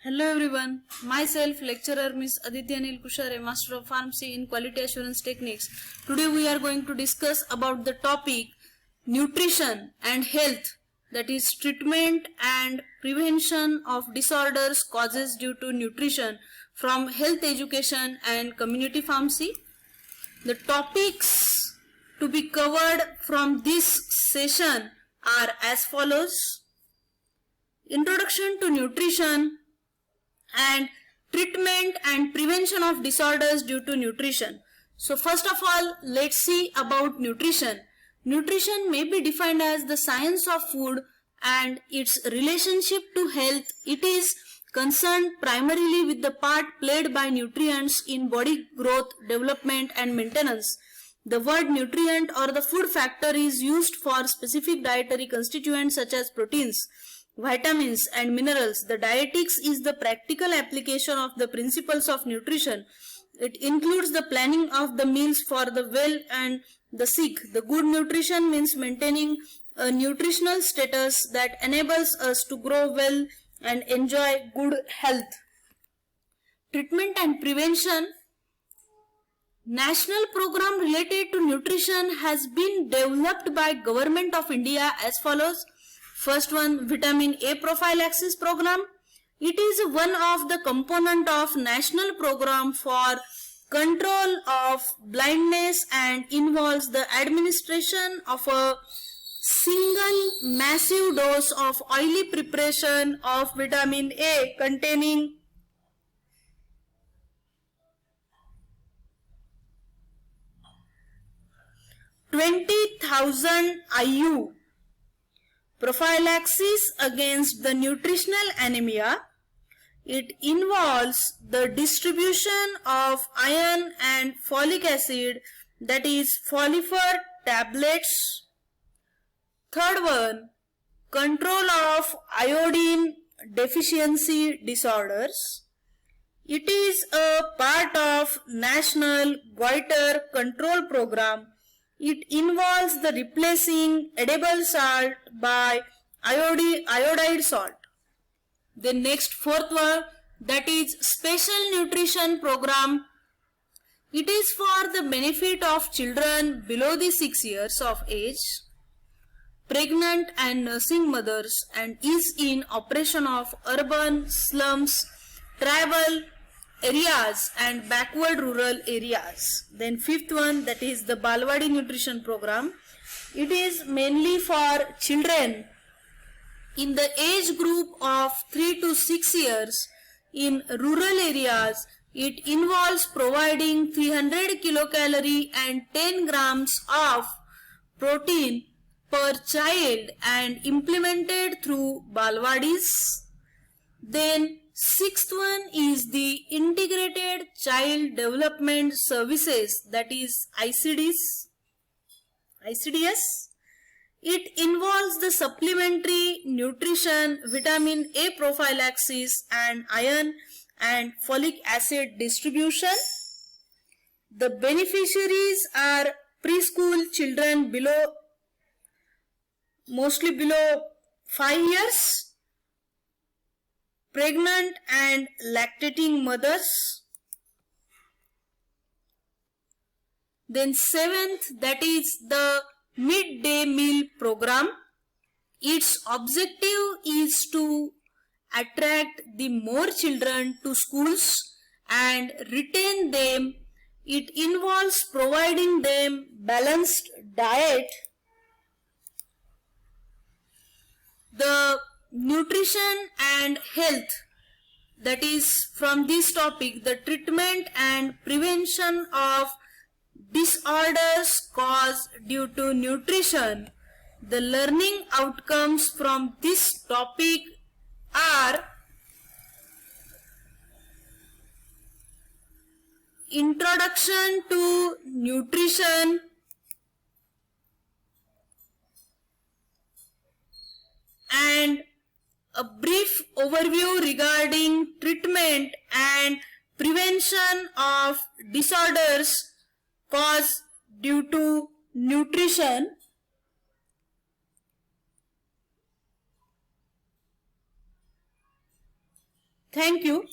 Hello everyone, myself lecturer Miss Aditya Anil Kushare, Master of Pharmacy in Quality Assurance Techniques. Today we are going to discuss about the topic nutrition and health, that is treatment and prevention of disorders causes due to nutrition from health education and community pharmacy. The topics to be covered from this session are as follows: Introduction to nutrition and treatment and prevention of disorders due to nutrition. So first of all, let's see about nutrition. Nutrition may be defined as the science of food and its relationship to health. It is concerned primarily with the part played by nutrients in body growth, development and maintenance. The word nutrient or the food factor is used for specific dietary constituents such as proteins, vitamins and minerals. The dietetics is the practical application of the principles of nutrition. It includes the planning of the meals for the well and the sick. The good nutrition means maintaining a nutritional status that enables us to grow well and enjoy good health. Treatment and prevention. National program related to nutrition has been developed by Government of India as follows. First one, Vitamin A Prophylaxis Program. It is one of the component of National Program for Control of Blindness and involves the administration of a single massive dose of oily preparation of vitamin A containing 20,000 IU. Prophylaxis against the nutritional anemia. It involves the distribution of iron and folic acid, that is Folifer tablets. Third one, control of iodine deficiency disorders. It is a part of National Goiter Control Program. It involves the replacing edible salt by iodide salt. The next fourth one, that is Special Nutrition Program. It is for the benefit of children below the 6 years of age, pregnant and nursing mothers, and is in operation of urban slums, tribal areas and backward rural areas. Then fifth one, that is the Balwadi Nutrition Program. It is mainly for children in the age group of 3 to 6 years in rural areas. It involves providing 300 kilocalorie and 10 grams of protein per child and implemented through Balwadis. Then sixth one is the Integrated Child Development Services, that is ICDs. It involves the supplementary nutrition, vitamin A prophylaxis and iron and folic acid distribution. The beneficiaries are preschool children mostly below 5 years, pregnant and lactating mothers. Then seventh, that is the midday meal program. Its objective is to attract the more children to schools and retain them. It involves providing them balanced diet. The nutrition and health, that is from this topic, the treatment and prevention of disorders caused due to nutrition. The learning outcomes from this topic are: introduction to nutrition, and a brief overview regarding treatment and prevention of disorders caused due to nutrition. Thank you.